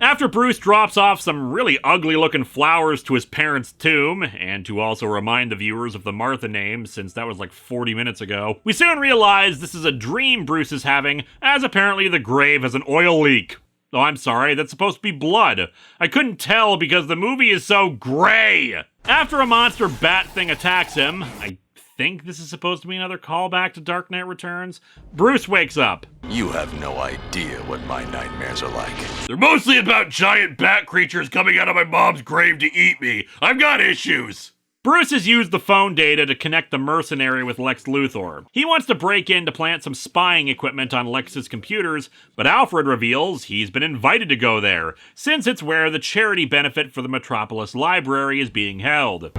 After Bruce drops off some really ugly-looking flowers to his parents' tomb, and to also remind the viewers of the Martha name, since that was like 40 minutes ago, we soon realize this is a dream Bruce is having, as apparently the grave has an oil leak. Oh, I'm sorry, that's supposed to be blood. I couldn't tell because the movie is so gray. After a monster bat thing attacks him, I think this is supposed to be another callback to Dark Knight Returns, Bruce wakes up. You have no idea what my nightmares are like. They're mostly about giant bat creatures coming out of my mom's grave to eat me. I've got issues. Bruce has used the phone data to connect the mercenary with Lex Luthor. He wants to break in to plant some spying equipment on Lex's computers, but Alfred reveals he's been invited to go there, since it's where the charity benefit for the Metropolis Library is being held.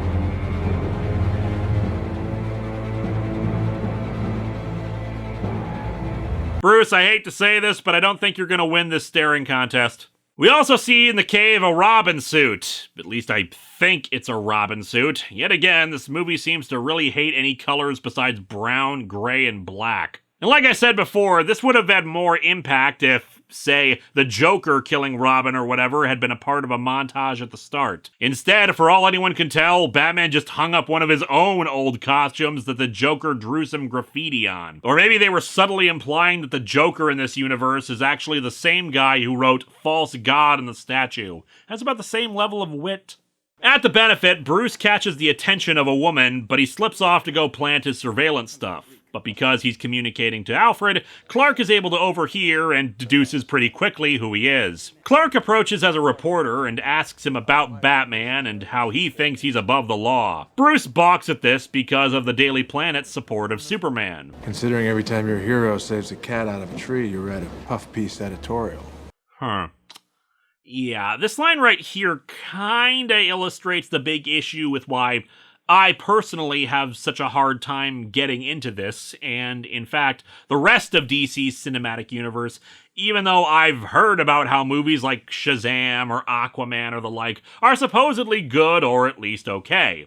Bruce, I hate to say this, but I don't think you're gonna win this staring contest. We also see in the cave a Robin suit. At least I think it's a Robin suit. Yet again, this movie seems to really hate any colors besides brown, gray, and black. And like I said before, this would have had more impact if, say, the Joker killing Robin or whatever had been a part of a montage at the start. Instead, for all anyone can tell, Batman just hung up one of his own old costumes that the Joker drew some graffiti on. Or maybe they were subtly implying that the Joker in this universe is actually the same guy who wrote False God in the statue. That's about the same level of wit. At the benefit, Bruce catches the attention of a woman, but he slips off to go plant his surveillance stuff. But because he's communicating to Alfred, Clark is able to overhear and deduces pretty quickly who he is. Clark approaches as a reporter and asks him about Batman and how he thinks he's above the law. Bruce balks at this because of the Daily Planet's support of Superman. Considering every time your hero saves a cat out of a tree, you read a puff piece editorial. Huh. Yeah, this line right here kinda illustrates the big issue with why I personally have such a hard time getting into this, and in fact, the rest of DC's cinematic universe, even though I've heard about how movies like Shazam or Aquaman or the like are supposedly good or at least okay.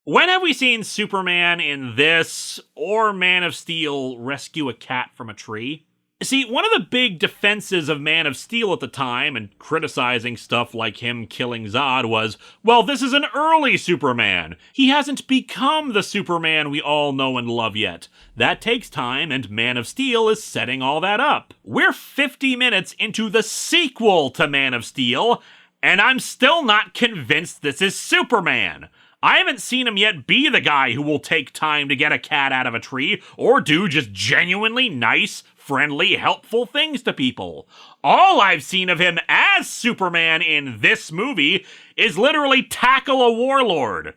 When have we seen Superman in this or Man of Steel rescue a cat from a tree? See, one of the big defenses of Man of Steel at the time, and criticizing stuff like him killing Zod, was, well, this is an early Superman. He hasn't become the Superman we all know and love yet. That takes time, and Man of Steel is setting all that up. We're 50 minutes into the sequel to Man of Steel, and I'm still not convinced this is Superman. I haven't seen him yet be the guy who will take time to get a cat out of a tree, or do just genuinely nice, friendly, helpful things to people. All I've seen of him as Superman in this movie is literally tackle a warlord,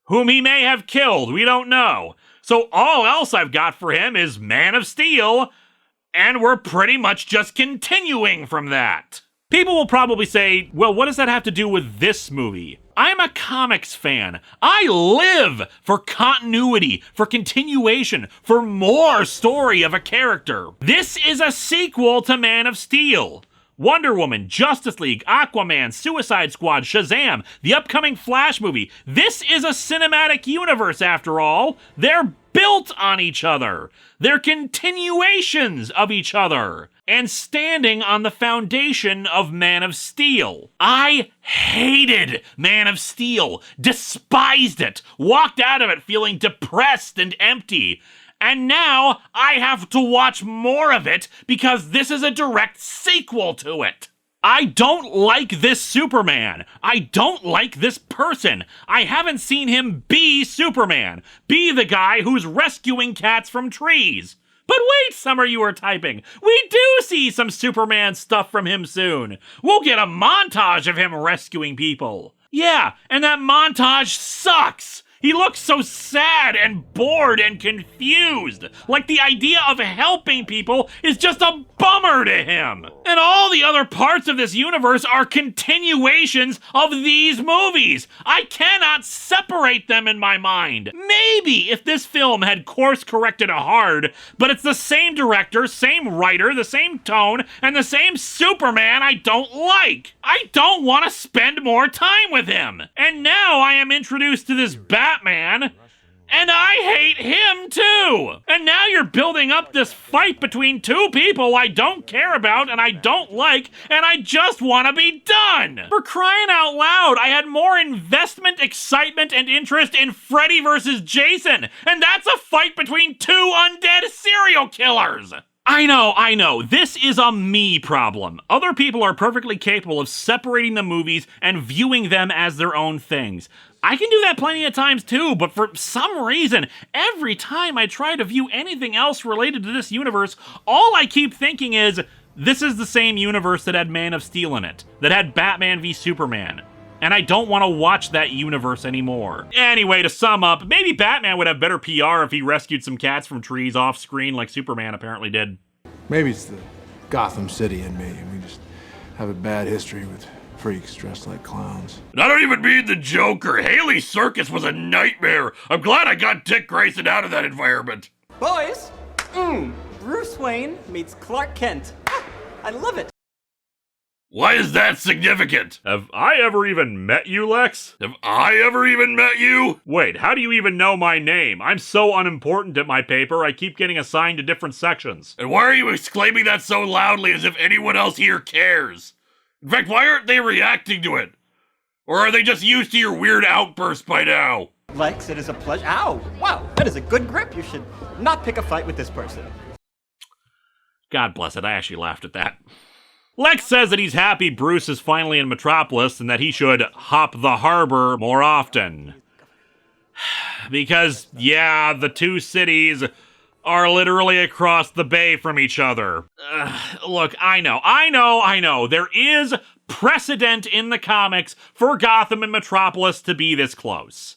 whom he may have killed, we don't know. So all else I've got for him is Man of Steel, and we're pretty much just continuing from that. People will probably say, well, what does that have to do with this movie? I'm a comics fan. I live for continuity, for continuation, for more story of a character. This is a sequel to Man of Steel. Wonder Woman, Justice League, Aquaman, Suicide Squad, Shazam, the upcoming Flash movie. This is a cinematic universe, after all. They're built on each other. They're continuations of each other. And standing on the foundation of Man of Steel. I hated Man of Steel, despised it, walked out of it feeling depressed and empty. And now I have to watch more of it because this is a direct sequel to it. I don't like this Superman. I don't like this person. I haven't seen him be Superman. Be the guy who's rescuing cats from trees. But wait, some of you are typing. We do see some Superman stuff from him soon. We'll get a montage of him rescuing people. Yeah, and that montage sucks. He looks so sad and bored and confused. Like the idea of helping people is just a bummer to him. And all the other parts of this universe are continuations of these movies. I cannot separate them in my mind. Maybe if this film had course corrected hard, but it's the same director, same writer, the same tone, and the same Superman I don't like. I don't want to spend more time with him. And now I am introduced to this Batman, And I hate him too! And now you're building up this fight between two people I don't care about and I don't like, and I just want to be done! For crying out loud, I had more investment, excitement, and interest in Freddy versus Jason, and that's a fight between two undead serial killers! I know, this is a me problem. Other people are perfectly capable of separating the movies and viewing them as their own things. I can do that plenty of times too, but for some reason, every time I try to view anything else related to this universe, all I keep thinking is, this is the same universe that had Man of Steel in it, that had Batman v Superman. And I don't want to watch that universe anymore. Anyway, to sum up, maybe Batman would have better PR if he rescued some cats from trees off screen like Superman apparently did. Maybe it's the Gotham City in me. We just have a bad history with freaks dressed like clowns. And I don't even mean the Joker. Haley's circus was a nightmare. I'm glad I got Dick Grayson out of that environment. Boys, Bruce Wayne meets Clark Kent. I love it. Why is that significant? Have I ever even met you, Lex? Have I ever even met you? Wait, how do you even know my name? I'm so unimportant at my paper, I keep getting assigned to different sections. And why are you exclaiming that so loudly as if anyone else here cares? In fact, why aren't they reacting to it? Or are they just used to your weird outbursts by now? Lex, it is a pleasure. Ow! Wow, that is a good grip. You should not pick a fight with this person. God bless it, I actually laughed at that. Lex says that he's happy Bruce is finally in Metropolis and that he should hop the harbor more often. Because, yeah, the two cities are literally across the bay from each other. Look, I know. There is precedent in the comics for Gotham and Metropolis to be this close.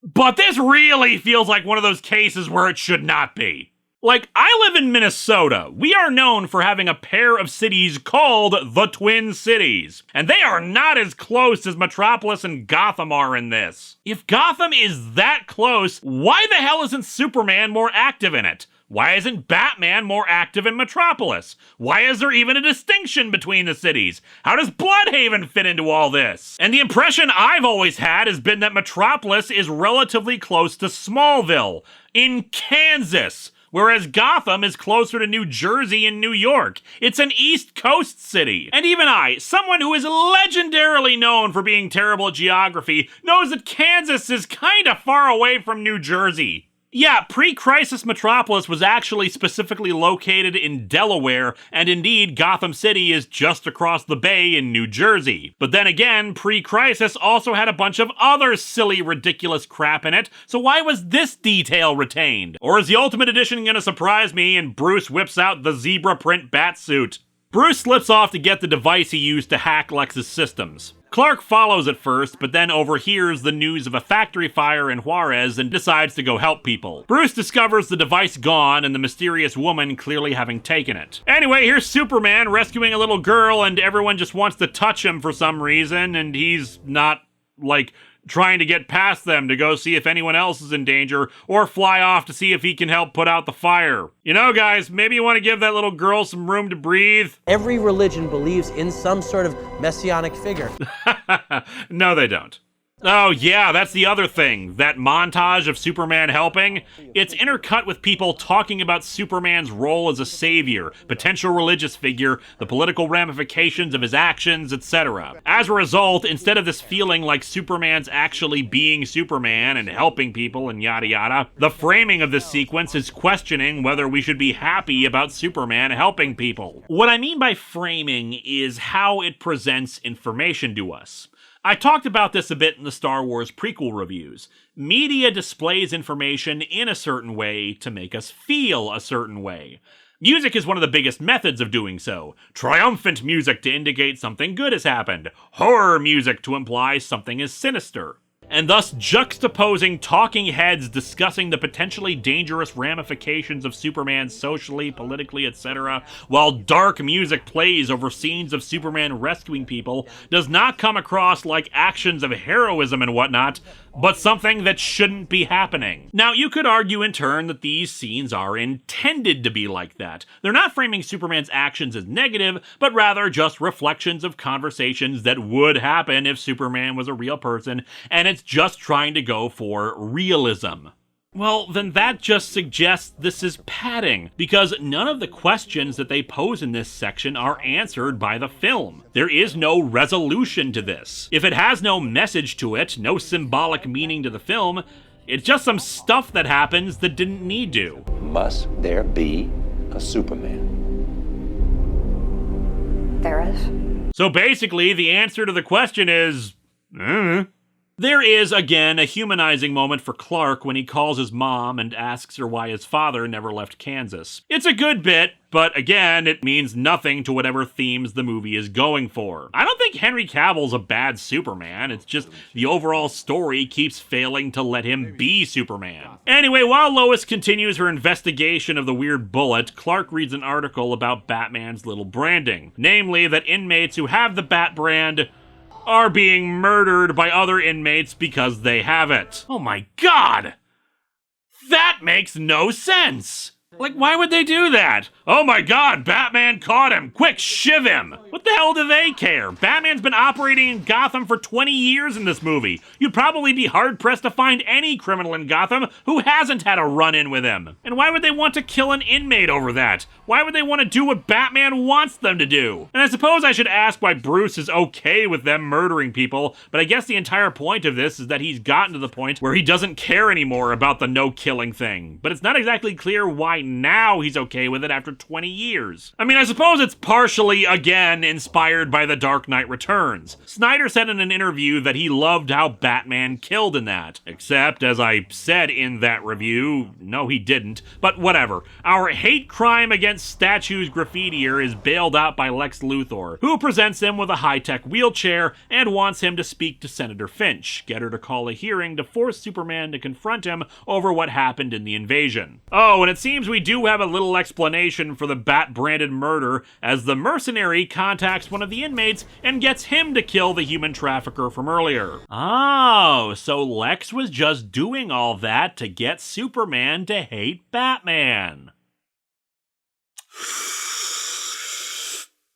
But this really feels like one of those cases where it should not be. Like, I live in Minnesota. We are known for having a pair of cities called the Twin Cities. And they are not as close as Metropolis and Gotham are in this. If Gotham is that close, why the hell isn't Superman more active in it? Why isn't Batman more active in Metropolis? Why is there even a distinction between the cities? How does Bloodhaven fit into all this? And the impression I've always had has been that Metropolis is relatively close to Smallville, in Kansas, whereas Gotham is closer to New Jersey and New York. It's an East Coast city. And even I, someone who is legendarily known for being terrible at geography, knows that Kansas is kinda far away from New Jersey. Yeah, pre-crisis Metropolis was actually specifically located in Delaware, and indeed, Gotham City is just across the bay in New Jersey. But then again, pre-crisis also had a bunch of other silly, ridiculous crap in it, so why was this detail retained? Or is the Ultimate Edition gonna surprise me and Bruce whips out the zebra print batsuit? Bruce slips off to get the device he used to hack Lex's systems. Clark follows at first, but then overhears the news of a factory fire in Juarez and decides to go help people. Bruce discovers the device gone and the mysterious woman clearly having taken it. Anyway, here's Superman rescuing a little girl and everyone just wants to touch him for some reason, and he's not, like, trying to get past them to go see if anyone else is in danger, or fly off to see if he can help put out the fire. You know, guys, maybe you want to give that little girl some room to breathe? Every religion believes in some sort of messianic figure. No, they don't. Oh yeah, that's the other thing. That montage of Superman helping, it's intercut with people talking about Superman's role as a savior, potential religious figure, the political ramifications of his actions, etc. As a result, instead of this feeling like Superman's actually being Superman and helping people and yada yada, the framing of this sequence is questioning whether we should be happy about Superman helping people. What I mean by framing is how it presents information to us. I talked about this a bit in the Star Wars prequel reviews. Media displays information in a certain way to make us feel a certain way. Music is one of the biggest methods of doing so. Triumphant music to indicate something good has happened. Horror music to imply something is sinister. And thus juxtaposing talking heads discussing the potentially dangerous ramifications of Superman socially, politically, etc., while dark music plays over scenes of Superman rescuing people, does not come across like actions of heroism and whatnot, but something that shouldn't be happening. Now, you could argue in turn that these scenes are intended to be like that. They're not framing Superman's actions as negative, but rather just reflections of conversations that would happen if Superman was a real person, and it's it's just trying to go for realism. Well, then that just suggests this is padding, because none of the questions that they pose in this section are answered by the film. There is no resolution to this. If it has no message to it, no symbolic meaning to the film, it's just some stuff that happens that didn't need to. Must there be a Superman? There is. So basically, the answer to the question is, There is, again, a humanizing moment for Clark when he calls his mom and asks her why his father never left Kansas. It's a good bit, but again, it means nothing to whatever themes the movie is going for. I don't think Henry Cavill's a bad Superman, it's just the overall story keeps failing to let him be Superman. Anyway, while Lois continues her investigation of the weird bullet, Clark reads an article about Batman's little branding. Namely, that inmates who have the Bat brand are being murdered by other inmates because they have it. Oh my god! That makes no sense! Like, why would they do that? Oh my god, Batman caught him! Quick, shiv him! What the hell do they care? Batman's been operating in Gotham for 20 years in this movie. You'd probably be hard-pressed to find any criminal in Gotham who hasn't had a run-in with him. And why would they want to kill an inmate over that? Why would they want to do what Batman wants them to do? And I suppose I should ask why Bruce is okay with them murdering people, but I guess the entire point of this is that he's gotten to the point where he doesn't care anymore about the no-killing thing. But it's not exactly clear why now he's okay with it after 20 years. I mean, I suppose it's partially, again, inspired by The Dark Knight Returns. Snyder said in an interview that he loved how Batman killed in that. Except, as I said in that review, no he didn't, but whatever. Our hate crime against statues graffitier is bailed out by Lex Luthor, who presents him with a high-tech wheelchair and wants him to speak to Senator Finch, get her to call a hearing to force Superman to confront him over what happened in the invasion. Oh, and it seems we do have a little explanation for the Bat-branded murder, as the mercenary contacts one of the inmates and gets him to kill the human trafficker from earlier. Oh, so Lex was just doing all that to get Superman to hate Batman.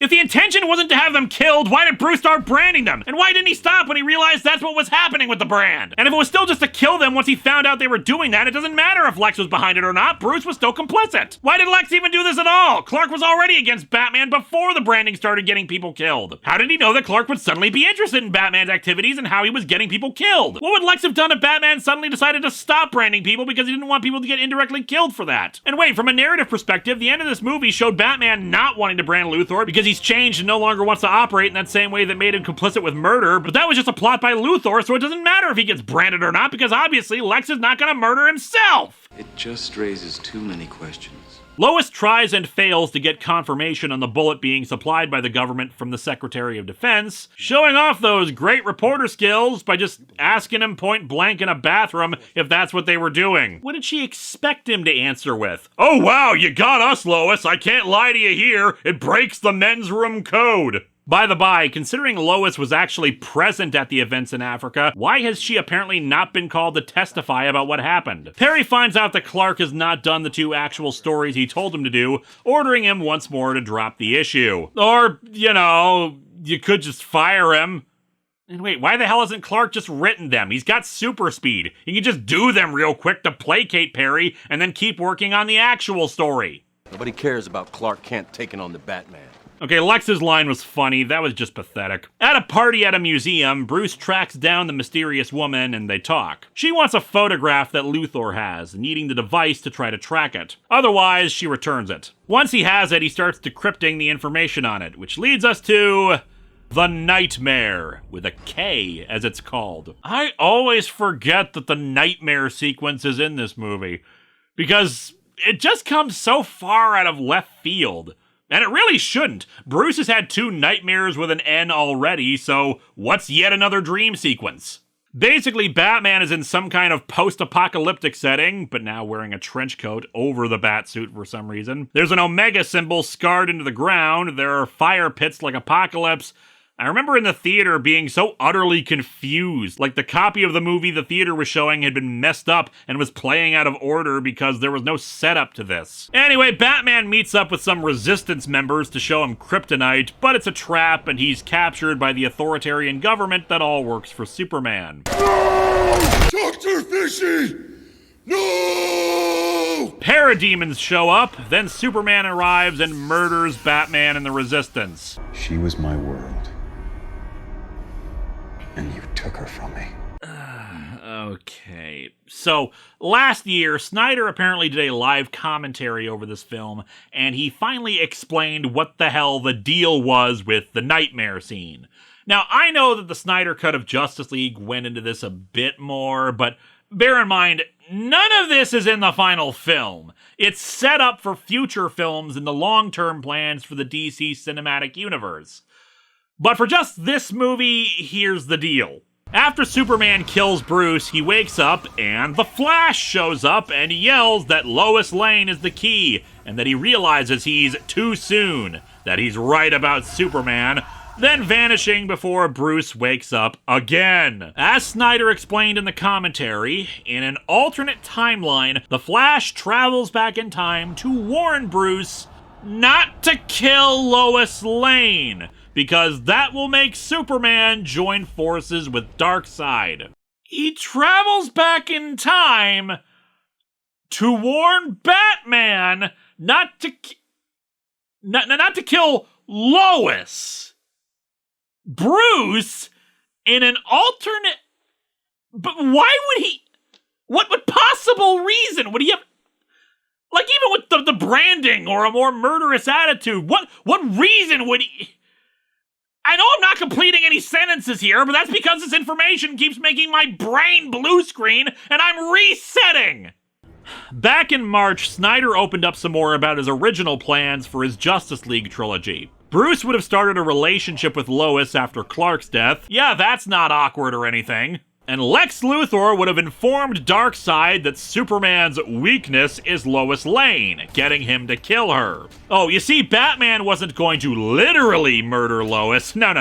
If the intention wasn't to have them killed, why did Bruce start branding them? And why didn't he stop when he realized that's what was happening with the brand? And if it was still just to kill them once he found out they were doing that, it doesn't matter if Lex was behind it or not, Bruce was still complicit. Why did Lex even do this at all? Clark was already against Batman before the branding started getting people killed. How did he know that Clark would suddenly be interested in Batman's activities and how he was getting people killed? What would Lex have done if Batman suddenly decided to stop branding people because he didn't want people to get indirectly killed for that? And wait, from a narrative perspective, the end of this movie showed Batman not wanting to brand Luthor because he's changed and no longer wants to operate in that same way that made him complicit with murder, but that was just a plot by Luthor, so it doesn't matter if he gets branded or not, because obviously Lex is not gonna murder himself! It just raises too many questions. Lois tries and fails to get confirmation on the bullet being supplied by the government from the Secretary of Defense, showing off those great reporter skills by just asking him point blank in a bathroom if that's what they were doing. What did she expect him to answer with? Oh wow, you got us, Lois, I can't lie to you here, it breaks the men's room code. By the by, considering Lois was actually present at the events in Africa, why has she apparently not been called to testify about what happened? Perry finds out that Clark has not done the 2 actual stories he told him to do, ordering him once more to drop the issue. Or, you know, you could just fire him. And wait, why the hell hasn't Clark just written them? He's got super speed. He can just do them real quick to placate Perry and then keep working on the actual story. Nobody cares about Clark Kent taking on the Batman. Okay, Lex's line was funny, that was just pathetic. At a party at a museum, Bruce tracks down the mysterious woman and they talk. She wants a photograph that Luthor has, needing the device to try to track it. Otherwise, she returns it. Once he has it, he starts decrypting the information on it, which leads us to the Nightmare, with a K, as it's called. I always forget that the Nightmare sequence is in this movie, because it just comes so far out of left field. And it really shouldn't. Bruce has had 2 nightmares with an N already, so what's yet another dream sequence? Basically, Batman is in some kind of post-apocalyptic setting, but now wearing a trench coat over the Batsuit for some reason. There's an Omega symbol scarred into the ground, there are fire pits like Apocalypse. I remember in the theater being so utterly confused, like the copy of the movie the theater was showing had been messed up and was playing out of order because there was no setup to this. Anyway, Batman meets up with some resistance members to show him kryptonite, but it's a trap and he's captured by the authoritarian government that all works for Superman. Dr. Fishy! No! Parademons show up, then Superman arrives and murders Batman and the Resistance. She was my world. And you took her from me. Okay. So, last year, Snyder apparently did a live commentary over this film, and he finally explained what the hell the deal was with the nightmare scene. Now, I know that the Snyder cut of Justice League went into this a bit more, but bear in mind, none of this is in the final film. It's set up for future films and the long-term plans for the DC Cinematic Universe. But for just this movie, here's the deal. After Superman kills Bruce, he wakes up and the Flash shows up and yells that Lois Lane is the key and that he realizes he's too soon, that he's right about Superman, then vanishing before Bruce wakes up again. As Snyder explained in the commentary, in an alternate timeline, the Flash travels back in time to warn Bruce not to kill Lois Lane, because that will make Superman join forces with Darkseid. He travels back in time to warn Batman not to kill Lois. Bruce, in an alternate... But why would he... What possible reason would he have... Like, even with the branding or a more murderous attitude, what reason would he... I know I'm not completing any sentences here, but that's because this information keeps making my brain blue screen and I'm resetting! Back in March, Snyder opened up some more about his original plans for his Justice League trilogy. Bruce would have started a relationship with Lois after Clark's death. Yeah, that's not awkward or anything. And Lex Luthor would have informed Darkseid that Superman's weakness is Lois Lane, getting him to kill her. Oh, you see, Batman wasn't going to literally murder Lois. No.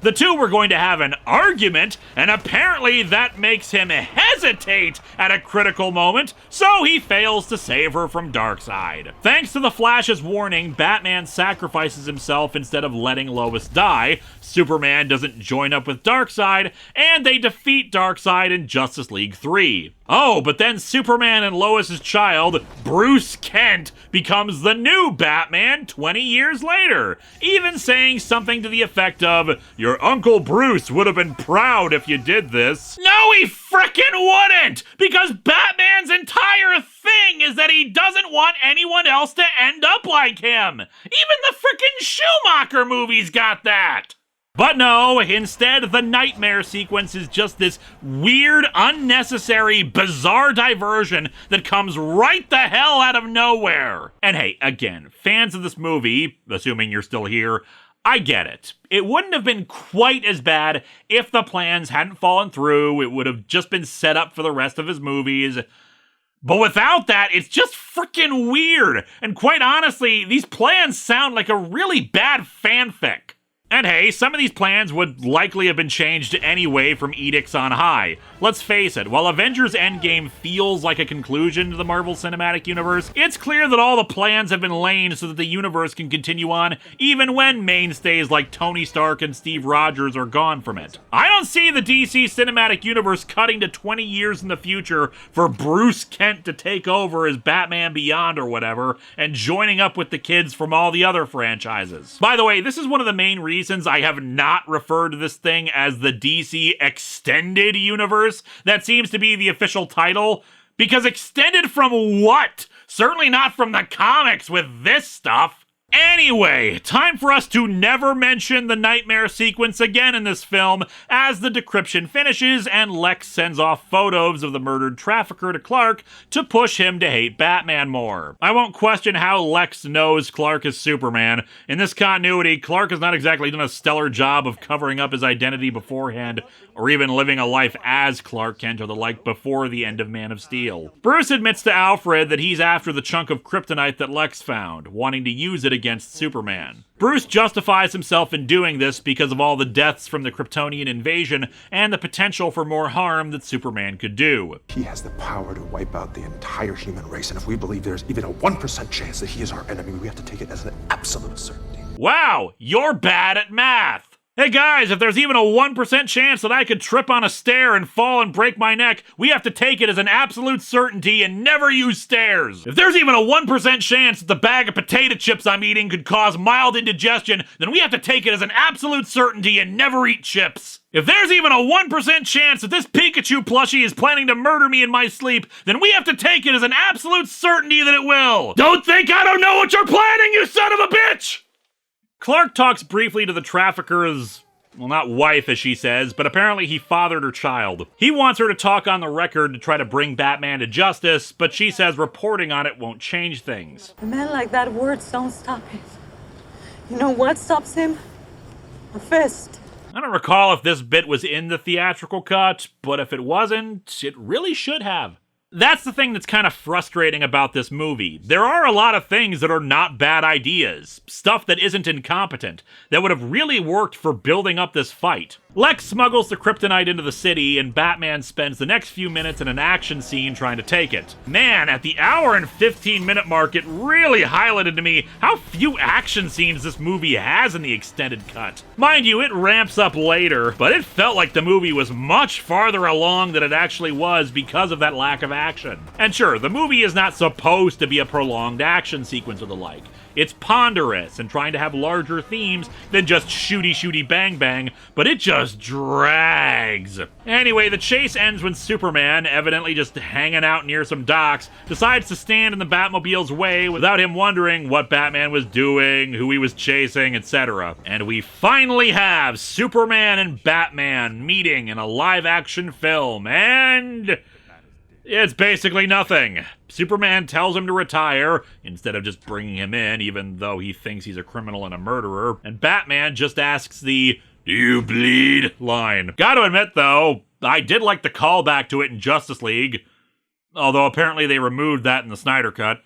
The two were going to have an argument, and apparently that makes him hesitate at a critical moment, so he fails to save her from Darkseid. Thanks to the Flash's warning, Batman sacrifices himself instead of letting Lois die. Superman doesn't join up with Darkseid, and they defeat Darkseid in Justice League 3. Oh, but then Superman and Lois's child, Bruce Kent, becomes the new Batman 20 years later, even saying something to the effect of, "Your Uncle Bruce would have been proud if you did this." No, he frickin' wouldn't! Because Batman's entire thing is that he doesn't want anyone else to end up like him! Even the frickin' Schumacher movies got that! But no, instead, the nightmare sequence is just this weird, unnecessary, bizarre diversion that comes right the hell out of nowhere. And hey, again, fans of this movie, assuming you're still here, I get it. It wouldn't have been quite as bad if the plans hadn't fallen through. It would have just been set up for the rest of his movies. But without that, it's just freaking weird. And quite honestly, these plans sound like a really bad fanfic. And hey, some of these plans would likely have been changed anyway from edicts on high. Let's face it, while Avengers Endgame feels like a conclusion to the Marvel Cinematic Universe, it's clear that all the plans have been laid so that the universe can continue on, even when mainstays like Tony Stark and Steve Rogers are gone from it. I don't see the DC Cinematic Universe cutting to 20 years in the future for Bruce Kent to take over as Batman Beyond or whatever, and joining up with the kids from all the other franchises. By the way, this is one of the main reasons I have not referred to this thing as the DC Extended Universe. That seems to be the official title. Because extended from what? Certainly not from the comics with this stuff. Anyway, time for us to never mention the nightmare sequence again in this film, as the decryption finishes and Lex sends off photos of the murdered trafficker to Clark to push him to hate Batman more. I won't question how Lex knows Clark is Superman. In this continuity, Clark has not exactly done a stellar job of covering up his identity beforehand, or even living a life as Clark Kent or the like before the end of Man of Steel. Bruce admits to Alfred that he's after the chunk of kryptonite that Lex found, wanting to use it against Superman. Bruce justifies himself in doing this because of all the deaths from the Kryptonian invasion and the potential for more harm that Superman could do. He has the power to wipe out the entire human race, and if we believe there's even a 1% chance that he is our enemy, we have to take it as an absolute certainty. Wow, you're bad at math! Hey guys, if there's even a 1% chance that I could trip on a stair and fall and break my neck, we have to take it as an absolute certainty and never use stairs. If there's even a 1% chance that the bag of potato chips I'm eating could cause mild indigestion, then we have to take it as an absolute certainty and never eat chips. If there's even a 1% chance that this Pikachu plushie is planning to murder me in my sleep, then we have to take it as an absolute certainty that it will. Don't think I don't know what you're planning, you son of a bitch! Clark talks briefly to the trafficker's, well, not wife, as she says, but apparently he fathered her child. He wants her to talk on the record to try to bring Batman to justice, but she says reporting on it won't change things. A man like that, words don't stop him. You know what stops him? A fist. I don't recall if this bit was in the theatrical cut, but if it wasn't, it really should have. That's the thing that's kind of frustrating about this movie. There are a lot of things that are not bad ideas, stuff that isn't incompetent, that would have really worked for building up this fight. Lex smuggles the kryptonite into the city, and Batman spends the next few minutes in an action scene trying to take it. Man, at the hour and 15-minute mark, it really highlighted to me how few action scenes this movie has in the extended cut. Mind you, it ramps up later, but it felt like the movie was much farther along than it actually was because of that lack of action. And sure, the movie is not supposed to be a prolonged action sequence or the like. It's ponderous and trying to have larger themes than just shooty bang bang, but it just drags. Anyway, the chase ends when Superman, evidently just hanging out near some docks, decides to stand in the Batmobile's way without him wondering what Batman was doing, who he was chasing, etc. And we finally have Superman and Batman meeting in a live-action film, and it's basically nothing. Superman tells him to retire, instead of just bringing him in, even though he thinks he's a criminal and a murderer, and Batman just asks the, "Do you bleed?" line. Gotta admit, though, I did like the callback to it in Justice League, although apparently they removed that in the Snyder Cut.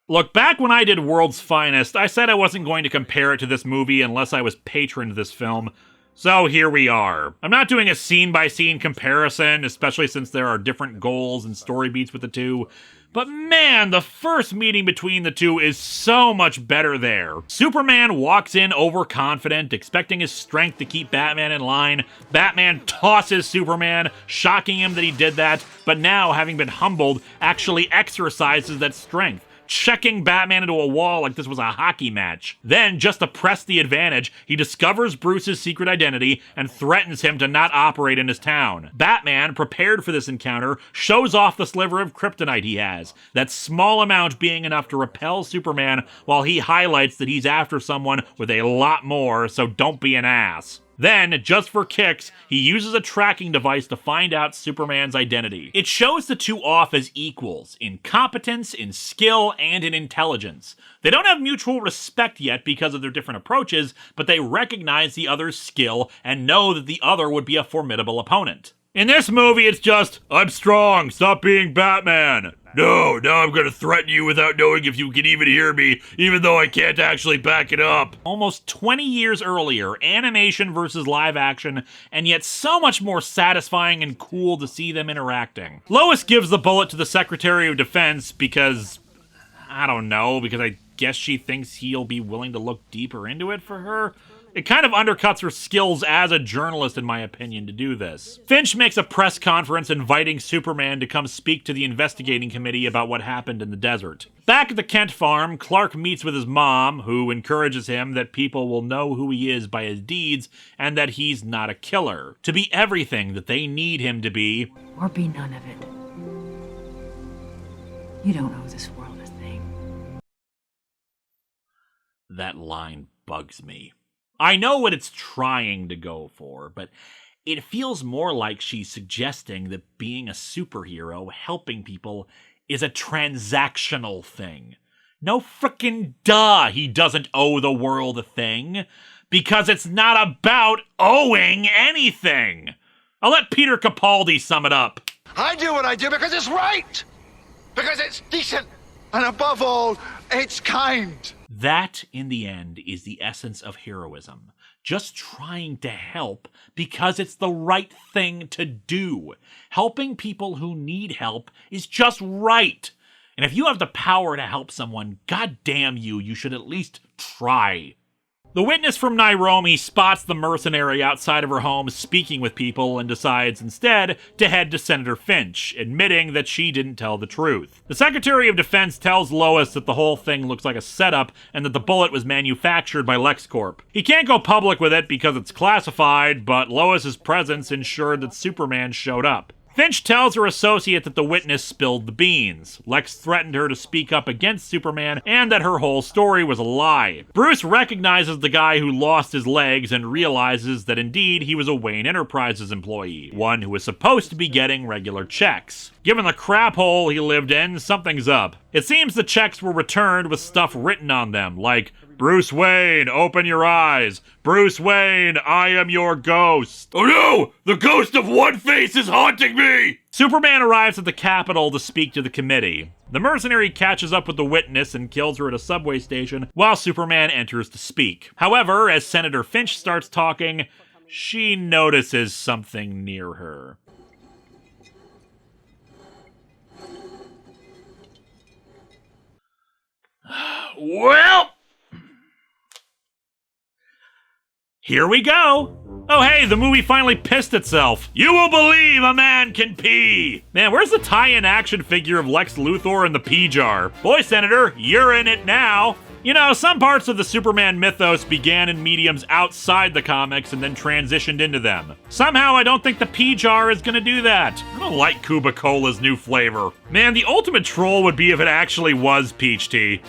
Look, back when I did World's Finest, I said I wasn't going to compare it to this movie unless I was patron to this film. So here we are. I'm not doing a scene-by-scene comparison, especially since there are different goals and story beats with the two. But man, the first meeting between the two is so much better there. Superman walks in overconfident, expecting his strength to keep Batman in line. Batman tosses Superman, shocking him that he did that, but now, having been humbled, actually exercises that strength, checking Batman into a wall like this was a hockey match. Then, just to press the advantage, he discovers Bruce's secret identity and threatens him to not operate in his town. Batman, prepared for this encounter, shows off the sliver of kryptonite he has, that small amount being enough to repel Superman, while he highlights that he's after someone with a lot more, so don't be an ass. Then, just for kicks, he uses a tracking device to find out Superman's identity. It shows the two off as equals, in competence, in skill, and in intelligence. They don't have mutual respect yet because of their different approaches, but they recognize the other's skill and know that the other would be a formidable opponent. In this movie, it's just, "I'm strong, stop being Batman." "No, now I'm gonna threaten you without knowing if you can even hear me, even though I can't actually back it up." Almost 20 years earlier, animation versus live action, and yet so much more satisfying and cool to see them interacting. Lois gives the bullet to the Secretary of Defense because, I don't know, because I guess she thinks he'll be willing to look deeper into it for her. It kind of undercuts her skills as a journalist, in my opinion, to do this. Finch makes a press conference inviting Superman to come speak to the investigating committee about what happened in the desert. Back at the Kent farm, Clark meets with his mom, who encourages him that people will know who he is by his deeds and that he's not a killer. To be everything that they need him to be. Or be none of it. You don't owe this world a thing. That line bugs me. I know what it's trying to go for, but it feels more like she's suggesting that being a superhero, helping people, is a transactional thing. No frickin' duh, he doesn't owe the world a thing, because it's not about owing anything. I'll let Peter Capaldi sum it up. I do what I do because it's right, because it's decent, and above all, it's kind. That, in the end, is the essence of heroism. Just trying to help because it's the right thing to do. Helping people who need help is just right. And if you have the power to help someone, goddamn you, you should at least try. The witness from Nairobi spots the mercenary outside of her home speaking with people and decides instead to head to Senator Finch, admitting that she didn't tell the truth. The Secretary of Defense tells Lois that the whole thing looks like a setup and that the bullet was manufactured by LexCorp. He can't go public with it because it's classified, but Lois's presence ensured that Superman showed up. Finch tells her associate that the witness spilled the beans. Lex threatened her to speak up against Superman and that her whole story was a lie. Bruce recognizes the guy who lost his legs and realizes that indeed he was a Wayne Enterprises employee, one who was supposed to be getting regular checks. Given the crap hole he lived in, something's up. It seems the checks were returned with stuff written on them, like, "Bruce Wayne, open your eyes. Bruce Wayne, I am your ghost." Oh no! The ghost of One-Face is haunting me! Superman arrives at the Capitol to speak to the committee. The mercenary catches up with the witness and kills her at a subway station while Superman enters to speak. However, as Senator Finch starts talking, she notices something near her. Well, here we go! Oh hey, the movie finally pissed itself. You will believe a man can pee! Man, where's the tie-in action figure of Lex Luthor in the pee jar? Boy, Senator, you're in it now! You know, some parts of the Superman mythos began in mediums outside the comics and then transitioned into them. Somehow, I don't think the pee jar is gonna do that. I don't like Cuba Cola's new flavor. Man, the ultimate troll would be if it actually was peach tea.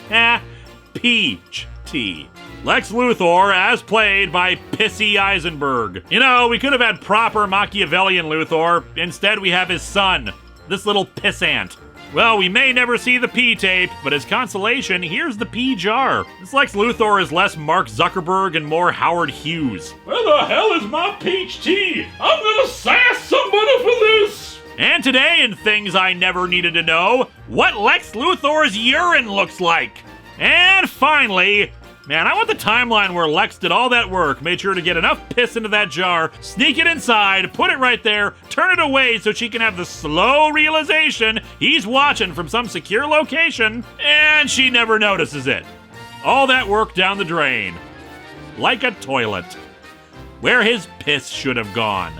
Peach tea. Lex Luthor, as played by Pissy Eisenberg. You know, we could have had proper Machiavellian Luthor. Instead, we have his son, this little pissant. Well, we may never see the pee tape, but as consolation, here's the pee jar. This Lex Luthor is less Mark Zuckerberg and more Howard Hughes. Where the hell is my peach tea? I'm gonna sass somebody for this! And today, in Things I Never Needed to Know, what Lex Luthor's urine looks like. And finally, man, I want the timeline where Lex did all that work, made sure to get enough piss into that jar, sneak it inside, put it right there, turn it away so she can have the slow realization he's watching from some secure location, and she never notices it. All that work down the drain. Like a toilet. Where his piss should have gone.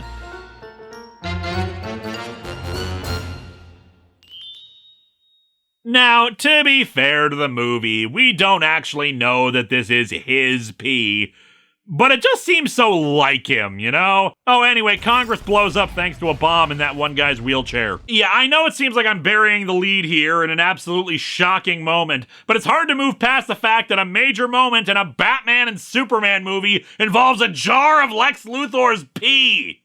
Now, to be fair to the movie, we don't actually know that this is his pee, but it just seems so like him, you know? Oh, anyway, Congress blows up thanks to a bomb in that one guy's wheelchair. Yeah, I know it seems like I'm burying the lead here in an absolutely shocking moment, but it's hard to move past the fact that a major moment in a Batman and Superman movie involves a jar of Lex Luthor's pee.